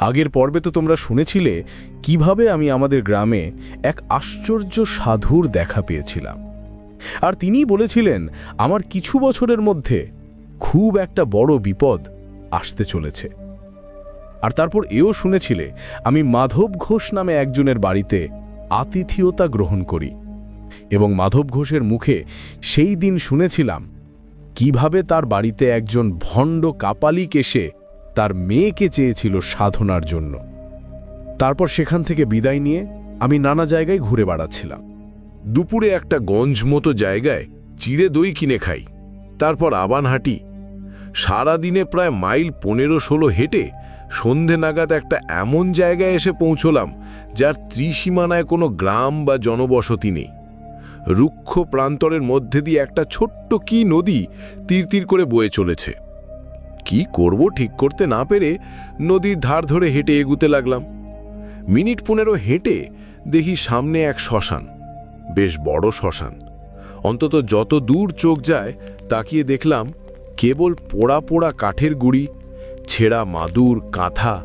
আগের পর্বে তো তোমরা শুনেছিলে কিভাবে আমি আমাদের গ্রামে এক আশ্চর্য সাধুর দেখা পেয়েছিলাম, আর তিনিই বলেছিলেন আমার কিছু বছরের মধ্যে খুব একটা বড় বিপদ আসতে চলেছে। আর তারপর এও শুনেছিলে আমি মাধব ঘোষ নামে একজনের বাড়িতে আতিথিয়তা গ্রহণ করি, এবং মাধব ঘোষের মুখে সেই দিন শুনেছিলাম কিভাবে তার বাড়িতে একজন ভণ্ড কাপালিক এসে তার মেয়েকে চেয়েছিল সাধনার জন্য। তারপর সেখান থেকে বিদায় নিয়ে আমি নানা জায়গায় ঘুরে বেড়াচ্ছিলাম। দুপুরে একটা গঞ্জ মতো জায়গায় চিড়ে দই কিনে খাই, তারপর আবান হাঁটি। সারাদিনে প্রায় মাইল 15-16 হেঁটে সন্ধে নাগাদ একটা এমন জায়গায় এসে পৌঁছলাম যার ত্রিসীমানায় কোনো গ্রাম বা জনবসতি নেই। রুক্ষ প্রান্তরের মধ্যে দিয়ে একটা ছোট্ট কি নদী তীর তীর করে বয়ে চলেছে। কি করব ঠিক করতে না পেরে নদীর ধার ধরে হেঁটে এগুতে লাগলাম। মিনিট 15 হেঁটে দেখি সামনে এক শ্মশান, বেশ বড় শ্মশান। অন্তত যত দূর চোখ যায় তাকিয়ে দেখলাম কেবল পোড়া পোড়া কাঠের গুঁড়ি, ছেঁড়া মাদুর, কাঁথা,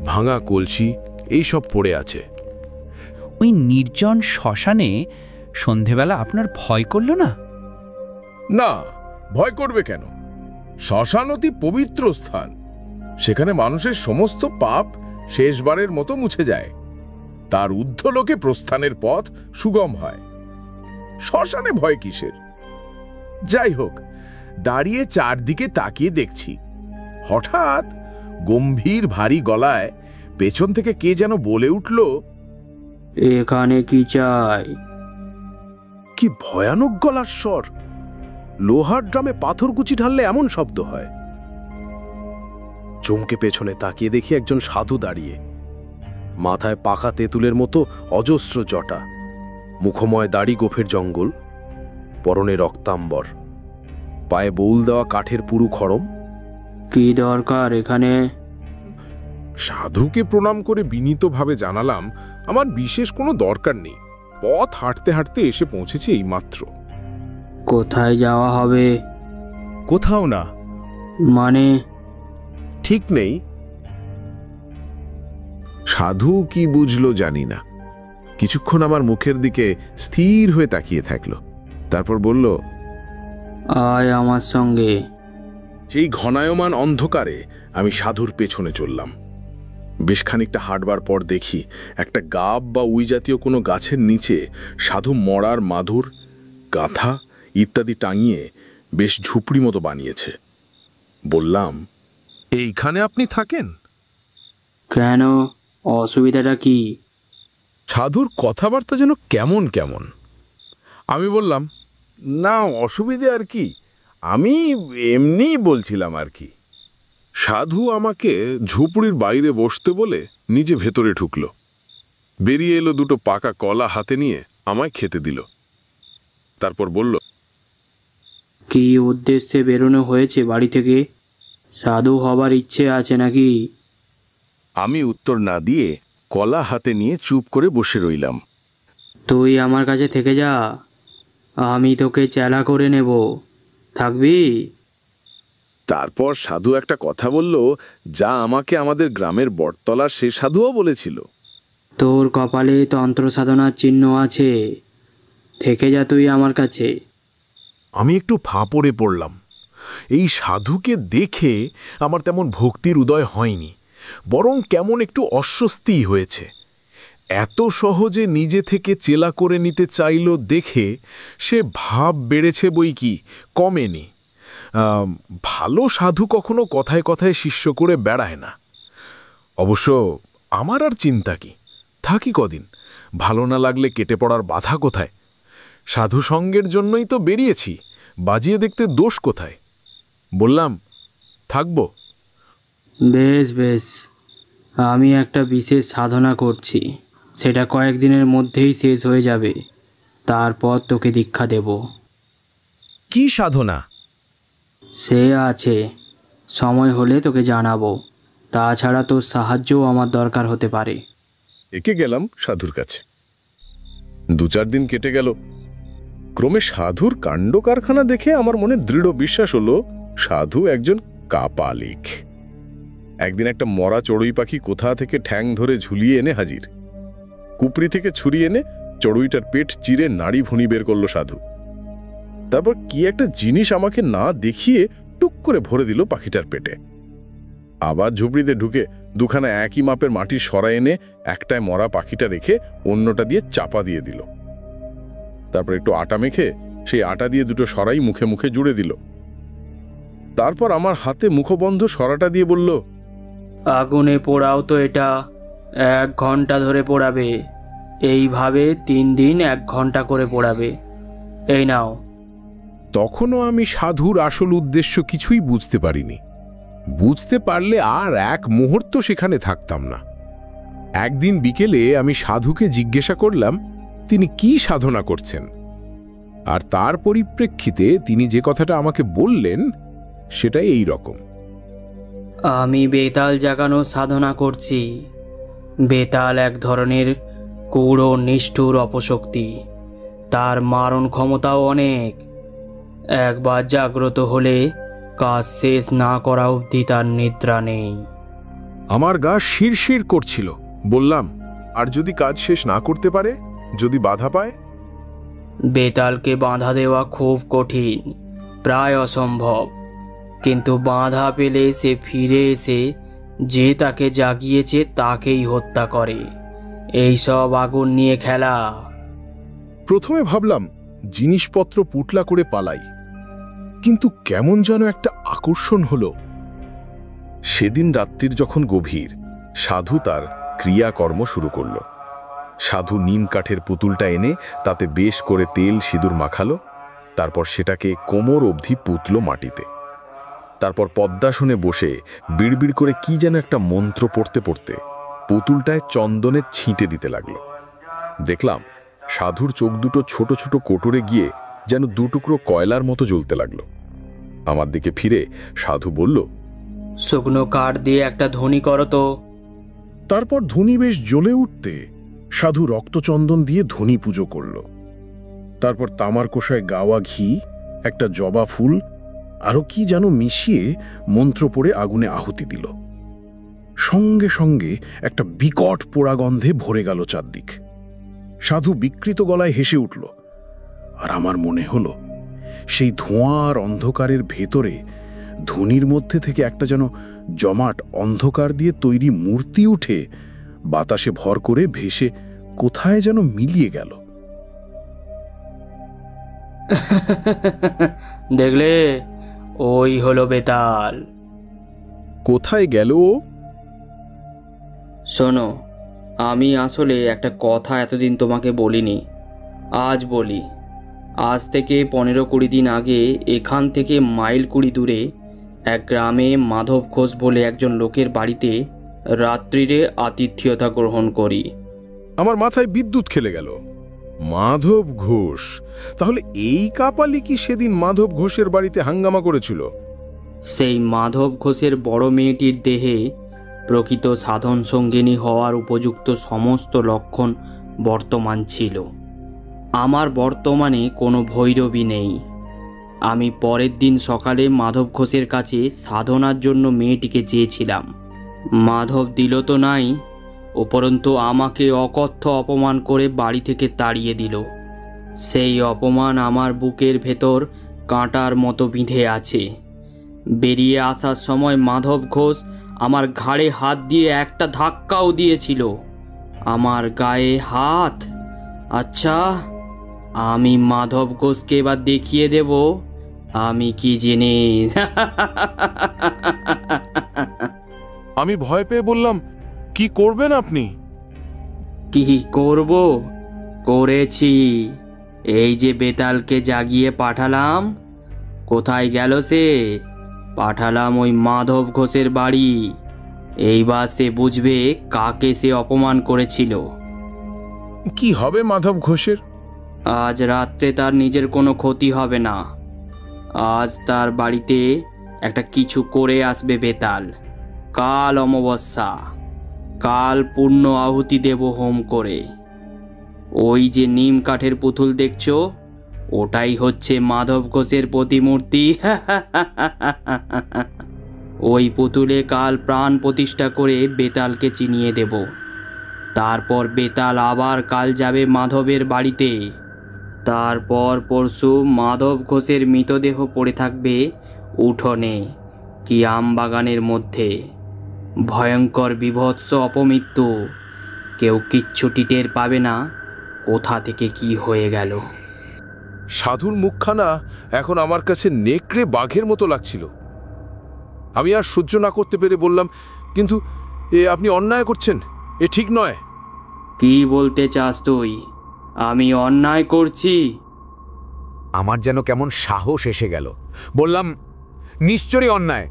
ভাঙা কলসি এইসব পড়ে আছে। ওই নির্জন শ্মশানে সন্ধেবেলা আপনার ভয় করল না? না, ভয় করবে কেন? শ্মশান অতি পবিত্র স্থান। সেখানে মানুষের সমস্ত পাপ শেষবারের মতো মুছে যায়। তার ঊর্ধ্বলোকে প্রস্থানের পথ সুগম হয়। শ্মশানে ভয় কিসের? যাই হোক, দাঁড়িয়ে চারদিকে তাকিয়ে দেখছি, হঠাৎ গম্ভীর ভারী গলায় পেছন থেকে কে যেন বলে উঠল, এখানে কি চাই? কি ভয়ানক গলার স্বর! লোহার ড্রামে পাথরকুচি ঢাললে এমন শব্দ হয়। চমকে পেছনে তাকিয়ে দেখি একজন সাধু দাঁড়িয়ে, মাথায় পাকা তেঁতুলের মতো অজস্র জটা, মুখময় দাড়ি, গোফের জঙ্গল, পরনে রক্তাম্বর, পায়ে বউল দেওয়া কাঠের পুরু খড়ম। কি দরকার এখানে? সাধুকে প্রণাম করে বিনীতভাবে জানালাম আমার বিশেষ কোনো দরকার নেই, পথ হাঁটতে হাঁটতে এসে পৌঁছেছি এই মাত্র। কোথায় যাওয়া হবে? কোথাও না। মানে? ঠিক নেই। সাধু কি বুঝলো জানি না, কিছুক্ষণ আমার মুখের দিকে স্থির হয়ে তাকিয়ে থাকলো, তারপর বলল, আয় আমার সঙ্গে। সেই ঘনায়মান অন্ধকারে আমি সাধুর পেছনে চললাম। বেশ খানিকটা হাঁটবার পর দেখি একটা গাব বা উই জাতীয় কোনো গাছের নিচে সাধু মরার মাদুর, কাঁথা ইত্যাদি টাঙিয়ে বেশ ঝুপড়ি মতো বানিয়েছে। বললাম, এইখানে আপনি থাকেন? কেন, অসুবিধাটা কি? সাধুর কথাবার্তা যেন কেমন কেমন। আমি বললাম, না, অসুবিধে আর কি, আমি এমনিই বলছিলাম আর কি। সাধু আমাকে ঝুপড়ির বাইরে বসতে বলে নিজে ভেতরে ঢুকল। বেরিয়ে এলো দুটো পাকা কলা হাতে নিয়ে আমায় খেতে দিল। তারপর বলল, কি উদ্দেশ্যে বেরোনো হয়েছে বাড়ি থেকে? সাধু হবার ইচ্ছে আছে নাকি? আমি উত্তর না দিয়ে কলা হাতে নিয়ে চুপ করে বসে রইলাম। তুই আমার কাছে থেকে যা, আমি তোকে চেলা করে নেব। থাকবি? তারপর সাধু একটা কথা বলল, যা আমাকে আমাদের গ্রামের বটতলার সে সাধুও বলেছিল। তোর কপালে তন্ত্র সাধনার চিহ্ন আছে, থেকে যা তুই আমার কাছে। আমি একটু ফাঁপড়ে পড়লাম। এই সাধুকে দেখে আমার তেমন ভক্তির উদয় হয়নি, বরং কেমন একটু অস্বস্তি হয়েছে। এত সহজে নিজে থেকে চেলা করে নিতে চাইল দেখে সে ভাব বেড়েছে বই কি, কমেনি। ভালো সাধু কখনো কথায় কথায় শিষ্য করে বেড়ায় না। অবশ্য আমার আর চিন্তা কি, থাকি কদিন, ভালো না লাগলে কেটে পড়ার বাধা কোথায়? সাধু সঙ্গের জন্যই তো বেরিয়েছি, বাজিয়ে দেখতে দোষ কোথায়? বললাম, থাকবো। বেশ বেশ, আমি একটা বিশেষ সাধনা করছি, সেটা কয়েকদিনের মধ্যেই শেষ হয়ে যাবে, তারপর তোকে দীক্ষা দেব। কি সাধনা? সে আছে, সময় হলে তোকে জানাবো। তাছাড়া তোর সাহায্যও আমার দরকার হতে পারে। একে গেলাম সাধুর কাছে। 2-4 দিন কেটে গেল। ক্রমে সাধুর কাণ্ড কারখানা দেখে আমার মনে দৃঢ় বিশ্বাস হলো সাধু একজন কাপালিক। একদিন একটা মরা চড়ুই পাখি কোথা থেকে ঠ্যাং ধরে ঝুলিয়ে এনে হাজির। কুপরি থেকে ছুরি এনে চড়ুইটার পেট চিরে নাড়ি ভুনি বের করলো সাধু। তারপর কি একটা জিনিস আমাকে না দেখিয়ে টুক করে ভরে দিল পাখিটার পেটে। আবার ঝুপড়িতে ঢুকে দুখানা একই মাপের মাটির সরা এনে একটায় মরা পাখিটা রেখে অন্যটা দিয়ে চাপা দিয়ে দিল। তারপর একটু আটা মেখে সেই আটা দিয়ে দুটো সরাই মুখে মুখে জুড়ে দিল। তারপর আমার হাতে মুখবন্ধ সরাটা দিয়ে বলল, আগুনে পোড়াও তো এটা, 1 ঘন্টা ধরে পোড়াবে। এইভাবে 3 দিন 1 ঘন্টা করে পোড়াবে। এই নাও। তখনও আমি সাধুর আসল উদ্দেশ্য কিছুই বুঝতে পারিনি। বুঝতে পারলে আর এক মুহূর্ত সেখানে থাকতাম না। একদিন বিকেলে আমি সাধুকে জিজ্ঞাসা করলাম তিনি কি সাধনা করছেন, আর তার পরিপ্রেক্ষিতে তিনি যে কথাটা আমাকে বললেন সেটাই এই রকম। আমি বেতাল জাগানো সাধনা করছি। বেতাল এক ধরনের কুড়ো নিষ্ঠুর অপশক্তি। তার মারণ ক্ষমতাও অনেক। একবার জাগ্রত হলে কাজ শেষ না করা অবধি তার নিদ্রা নেই। আমার গা শিরশির করছিল। বললাম, আর যদি কাজ শেষ না করতে পারে, যদি বাধা পায়? বেতালকে বাধা দেওয়া খুব কঠিন, প্রায় অসম্ভব। কিন্তু বাধা পেলে সে ফিরে এসে যে তাকে জাগিয়েছে তাকেই হত্যা করে। এই সব আগুন নিয়ে খেলা। প্রথমে ভাবলাম জিনিসপত্র পুটলা করে পালাই, কিন্তু কেমন যেন একটা আকর্ষণ হলো। সেদিন রাত্রির যখন গভীর, সাধু তার ক্রিয়াকর্ম শুরু করল। সাধু নিম কাঠের পুতুলটা এনে তাতে বেশ করে তেল সিঁদুর মাখালো। তারপর সেটাকে কোমর অবধি পুতল মাটিতে। তারপর পদ্মাসনে বসে বিড়বিড় করে কি যেন একটা মন্ত্র পড়তে পড়তে পুতুলটায় চন্দনের ছিটে দিতে লাগলো। দেখলাম সাধুর চোখ দুটো ছোট ছোট কোটরে গিয়ে যেন 2 টুকরো কয়লার মতো জ্বলতে লাগলো। আমার দিকে ফিরে সাধু বলল, শুকনো কাঠ দিয়ে একটা ধ্বনি করো তো। তারপর ধনী বেশ জ্বলে উঠতে সাধু রক্তচন্দন দিয়ে ধনী পুজো করল। তারপর তামার কোষায় গাওয়া ঘি, একটা জবা ফুল আরও কি যেন মিশিয়ে মন্ত্র পড়ে আগুনে আহুতি দিল। সঙ্গে সঙ্গে একটা বিকট পোড়া গন্ধে ভরে গেল চারদিক। সাধু বিকৃত গলায় হেসে উঠল, আর আমার মনে হলো সেই ধোঁয়া আর অন্ধকারের ভেতরে ধনির মধ্যে থেকে একটা যেন জমাট অন্ধকার দিয়ে তৈরি মূর্তি উঠে বাতাসে ভর করে ভেসে কোথায় যেন মিলিয়ে গেল। দেখলে, ওই হলো বেতাল। কোথায় গেল? শোনো, আমি আসলে একটা কথা এতদিন তোমাকে বলিনি, আজ বলি। আজ থেকে 15-20 দিন আগে এখান থেকে মাইল 20 দূরে এক গ্রামে মাধব ঘোষ বলে একজন লোকের বাড়িতে রাত্রিরে আতিথ্যতা গ্রহণ করি। আমার মাথায় বিদ্যুৎ খেলে গেল। মাধব ঘোষ, তাহলে এই কাপালি কি সেদিন মাধব ঘোষের বাড়িতে হাঙ্গামা করেছিল? সেই মাধব ঘোষের বড় মেয়েটির দেহে প্রকৃত সাধন সঙ্গিনী হওয়ার উপযুক্ত সমস্ত লক্ষণ বর্তমান ছিল। আমার বর্তমানে কোনো ভৈরবী নেই। আমি পরের দিন সকালে মাধব ঘোষের কাছে সাধনার জন্য মেয়েটিকে চেয়েছিলাম। মাধব দিল তো নাই, উপরন্তু আমাকে অকথ্য অপমান করে বাড়ি থেকে তাড়িয়ে দিল। সেই অপমান আমার বুকের ভেতর কাঁটার মতো বিঁধে আছে। বেরিয়ে আসার সময় মাধব ঘোষ আমার ঘাড়ে হাত দিয়ে একটা ধাক্কাও দিয়েছিল। আমার গায়ে হাত। আচ্ছা, আমি মাধব ঘোষকে এবার দেখিয়ে দেব আমি কি জিনিস। আমি ভয় পেয়ে বললাম, কি করবেন আপনি? কি করব? করেছি। এই যে বেতালকে জাগিয়ে পাঠালাম, কোথায় গেল সে? পাঠালাম ওই মাধব ঘোষের বাড়ি। এইবার সে বুঝবে কাকে সে অপমান করেছিল। কি হবে মাধব ঘোষের? আজ রাত্রে তার নিজের কোনো ক্ষতি হবে না। আজ তার বাড়িতে একটা কিছু করে আসবে বেতাল। কাল অমাবস্যা, কাল পূর্ণ আহুতি দেব হোম করে। ওই যে নিম কাঠের পুতুল দেখছো, ওটাই হচ্ছে মাধব ঘোষের প্রতিমূর্তি। ওই পুতুলে কাল প্রাণ প্রতিষ্ঠা করে বেতালকে চিনিয়ে দেব। তারপর বেতাল আবার কাল যাবে মাধবের বাড়িতে। তারপর পরশু মাধব ঘোষের মৃতদেহ পড়ে থাকবে উঠোনে কি আমবাগানের মধ্যে। ভয়ঙ্কর বিভৎস অপমৃত্যু, কেউ কিচ্ছুটি টের পাবে না কোথা থেকে কি হয়ে গেল। সাধুর মুখখানা এখন আমার কাছে নেকড়ে বাঘের মতো লাগছিল। আমি আর সহ্য না করতে পেরে বললাম, কিন্তু আপনি অন্যায় করছেন, এ ঠিক নয়। কি বলতে চাস তুই? আমি অন্যায় করছি? আমার যেন কেমন সাহস এসে গেল। বললাম, নিশ্চয়ই অন্যায়।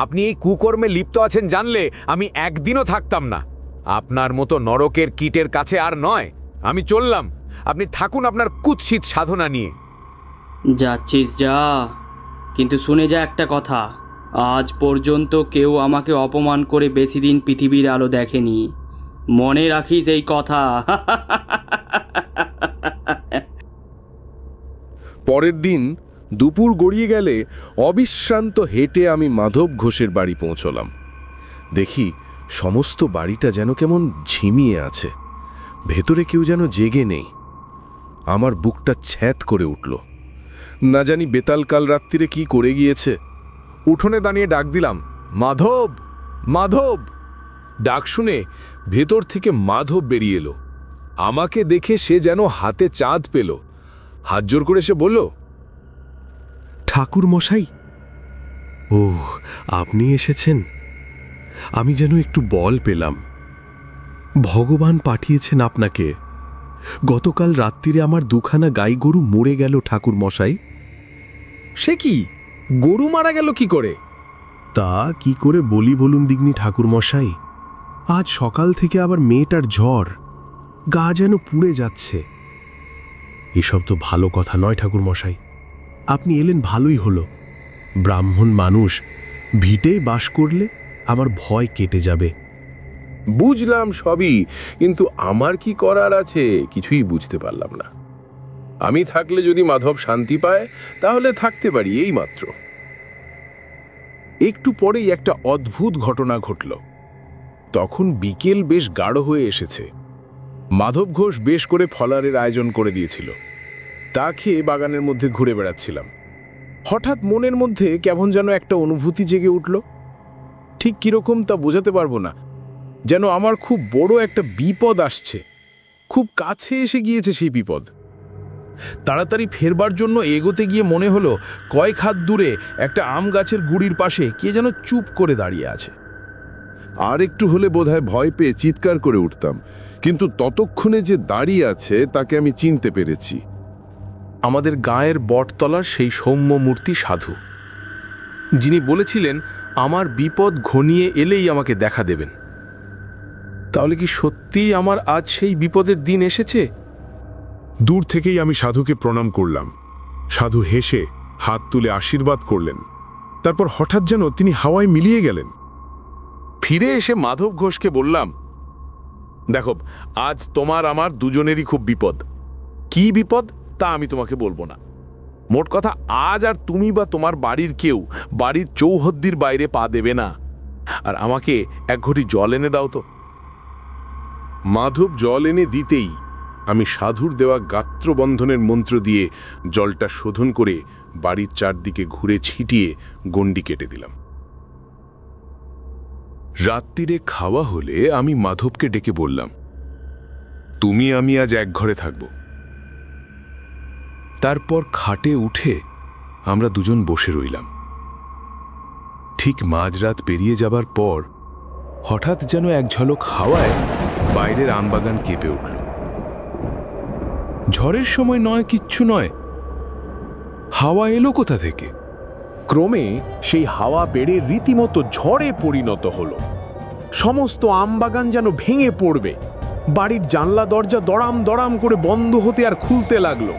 আপনি এই কুকর্মে লিপ্ত আছেন জানলে আমি একদিনও থাকতাম না। আপনার মতো নরকের কীটের কাছে আর নয়। আমি চললাম, আপনি থাকুন আপনার কুৎসিত সাধনা নিয়ে। যাচ্ছিস যা, কিন্তু শুনে যা একটা কথা, আজ পর্যন্ত কেউ আমাকে অপমান করে বেশি দিন পৃথিবীর আলো দেখেনি। মনে রাখিস এই কথা। পরের দিন দুপুর গড়িয়ে গেলে অবিশ্রান্ত হেঁটে আমি মাধব ঘোষের বাড়ি পৌঁছলাম। দেখি সমস্ত বাড়িটা যেন কেমন ঝিমিয়ে আছে, ভেতরে কেউ যেন জেগে নেই। আমার বুকটা ছ্যাঁত করে উঠল। না জানি বেতাল কাল রাত্রিরে কি করে গিয়েছে। উঠোনে দাঁড়িয়ে ডাক দিলাম, মাধব, মাধব। ডাক শুনে ভেতর থেকে মাধব বেরিয়ে এলো। আমাকে দেখে সে যেন হাতে চাঁদ পেল। হাত জোর করে সে বলল, ঠাকুর মশাই, ও আপনি এসেছেন। আমি যেন একটু বল পেলাম। ভগবান পাঠিয়েছেন আপনাকে। গতকাল রাত্রিরে আমার দুখানা গাই গরু মরে গেল ঠাকুর মশাই। সে কি, গরু মারা গেল কি করে? তা কি করে বলি বলুন দিগ্নি ঠাকুর মশাই। আজ সকাল থেকে আবার মেয়েটার জ্বর, গা যেন পুড়ে যাচ্ছে। এসব তো ভালো কথা নয় ঠাকুর মশাই। আপনি এলেন ভালোই হলো। ব্রাহ্মণ মানুষ, ভিটেই বাস করলে আমার ভয় কেটে যাবে। বুঝলাম সবই, কিন্তু আমার কি করার আছে কিছুই বুঝতে পারলাম না। আমি থাকলে যদি মাধব শান্তি পায় তাহলে থাকতে পারি, এই মাত্র। একটু পরেই একটা অদ্ভুত ঘটনা ঘটল। তখন বিকেল বেশ গাঢ় হয়ে এসেছে। মাধব ঘোষ বেশ করে ফলারের আয়োজন করে দিয়েছিল। তা খেয়ে বাগানের মধ্যে ঘুরে বেড়াচ্ছিলাম। হঠাৎ মনের মধ্যে কেমন যেন একটা অনুভূতি জেগে উঠল। ঠিক কিরকম তা বোঝাতে পারবো না, যেন আমার খুব বড় একটা বিপদ আসছে, খুব কাছে এসে গিয়েছে সেই বিপদ। তাড়াতাড়ি ফেরবার জন্য এগোতে গিয়ে মনে হলো কয়েক হাত দূরে একটা আম গাছের গুড়ির পাশে কে যেন চুপ করে দাঁড়িয়ে আছে। আর একটু হলে বোধহয় ভয় পেয়ে চিৎকার করে উঠতাম, কিন্তু ততক্ষণে যে দাঁড়িয়ে আছে তাকে আমি চিনতে পেরেছি। আমাদের গায়ের বটতলার সেই সৌম্য মূর্তি সাধু, যিনি বলেছিলেন আমার বিপদ ঘনিয়ে এলেই আমাকে দেখা দেবেন। তাহলে কি সত্যিই আমার আজ সেই বিপদের দিন এসেছে? দূর থেকেই আমি সাধুকে প্রণাম করলাম। সাধু হেসে হাত তুলে আশীর্বাদ করলেন। তারপর হঠাৎ যেন তিনি হাওয়ায় মিলিয়ে গেলেন। ফিরে এসে মাধব ঘোষকে বললাম, দেখো, আজ তোমার আমার দুজনেরই খুব বিপদ। কি বিপদ তা আমি তোমাকে বলবো না। মোট কথা, আজ আর তুমি বা তোমার বাড়ির কেউ বাড়ির চৌহদ্দির বাইরে পা দেবে না। আর আমাকে এক ঘটি জল এনে দাও তো। মাধব জল এনে দিতেই আমি সাধুর দেওয়া গাত্রবন্ধনের মন্ত্র দিয়ে জলটা শোধন করে বাড়ির চারদিকে ঘুরে ছিটিয়ে গণ্ডি কেটে দিলাম। রাত্রিরে খাওয়া হলে আমি মাধবকে ডেকে বললাম, তুমি আমি আজ এক ঘরে থাকব। তারপর খাটে উঠে আমরা দুজন বসে রইলাম। ঠিক মাঝরাত পেরিয়ে যাবার পর হঠাৎ যেন এক ঝলক হাওয়ায় বাইরের আমবাগান কেঁপে উঠল। ঝড়ের সময় নয়, কিচ্ছু নয়। হাওয়া এলো কোথা থেকে? ক্রমে সেই হাওয়া বেড়ে রীতিমতো ঝড়ে পরিণত হলো। সমস্ত আমবাগান যেন ভেঙে পড়বে। বাড়ির জানলা দরজা দড়াম দড়াম করে বন্ধ হতে আর খুলতে লাগলো।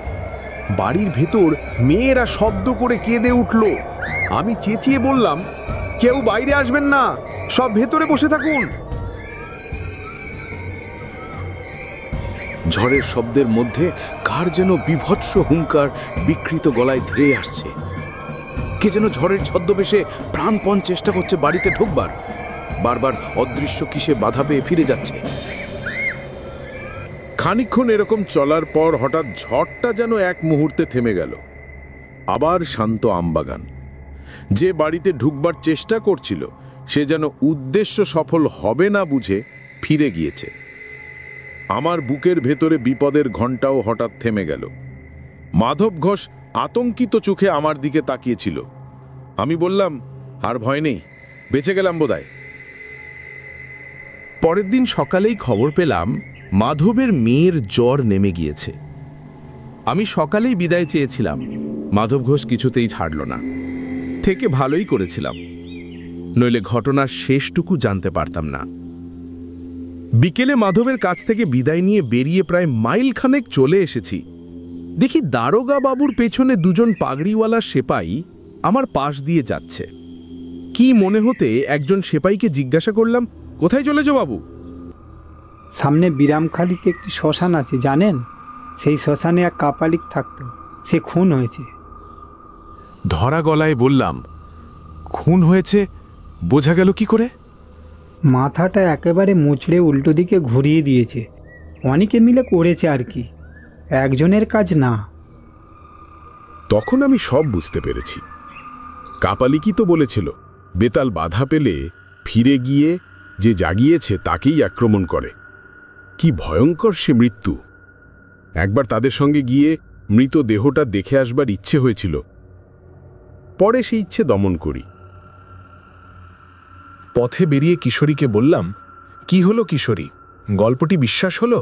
বাড়ির ভেতর মেয়েরা শব্দ করে কেঁদে উঠল। আমি চেঁচিয়ে বললাম, কেউ বাইরে আসবেন না, সব ভেতরে বসে থাকুন। ঝড়ের শব্দের মধ্যে কার যেন বিভৎস হুঙ্কার বিকৃত গলায় ধেয়ে আসছে। কে যেন ঝড়ের ছদ্মবেশে প্রাণপণ চেষ্টা করছে বাড়িতে ঢুকবার, বারবার অদৃশ্য কিসে বাধা পেয়ে ফিরে যাচ্ছে। খানিকক্ষণ এরকম চলার পর হঠাৎ ঝড়টা যেন এক মুহূর্তে থেমে গেল। আবার শান্ত আমবাগান। যে বাড়িতে ঢুকবার চেষ্টা করছিল সে যেন উদ্দেশ্য সফল হবে না বুঝে ফিরে গিয়েছে। আমার বুকের ভেতরে বিপদের ঘণ্টাও হঠাৎ থেমে গেল। মাধব ঘোষ আতঙ্কিত চোখে আমার দিকে তাকিয়েছিল। আমি বললাম, আর ভয় নেই, বেঁচে গেলাম বোধহয়। পরের দিন সকালেই খবর পেলাম মাধবের মেয়ের জ্বর নেমে গিয়েছে। আমি সকালেই বিদায় চেয়েছিলাম, মাধব ঘোষ কিছুতেই ছাড়ল না। থেকে ভালোই করেছিলাম, নইলে ঘটনার শেষটুকু জানতে পারতাম না। বিকেলে মাধবের কাছ থেকে বিদায় নিয়ে বেরিয়ে প্রায় মাইলখানেক চলে এসেছি। দেখি দারোগা বাবুর পেছনে দুজন পাগড়িওয়ালা সেপাই আমার পাশ দিয়ে যাচ্ছে। কি মনে হতে একজন সেপাইকে জিজ্ঞাসা করলাম, কোথায় চলেছ বাবু? সামনে বিরামখালিতে একটি শ্মশান আছে জানেন? সেই শ্মশানে এক কাপালিক থাকতো, সে খুন হয়েছে। ধরা গলায় বললাম, খুন হয়েছে বোঝা গেল কি করে? মাথাটা একেবারে মুচড়ে উল্টো দিকে ঘুরিয়ে দিয়েছে। অনেকে মিলে করেছে আর কি, একজনের কাজ না। তখন আমি সব বুঝতে পেরেছি। কাপালিকই তো বলেছিল বেতাল বাধা পেলে ফিরে গিয়ে যে জাগিয়েছে তাকেই আক্রমণ করে। কি ভয়ঙ্কর সে মৃত্যু! একবার তাদের সঙ্গে গিয়ে মৃত দেহটা দেখে আসবার ইচ্ছে হয়েছিল, পরে সেই ইচ্ছে দমন করি। পথে বেরিয়ে কিশোরীকে বললাম, কি হলো কিশোরী, গল্পটি বিশ্বাস হলো?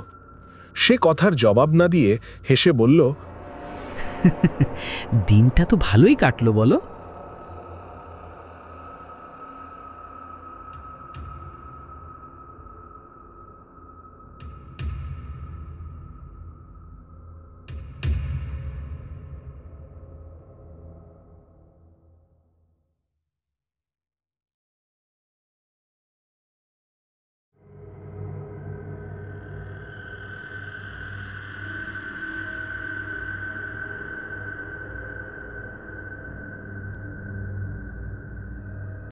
সে কথার জবাব না দিয়ে হেসে বলল, দিনটা তো ভালোই কাটলো বলো।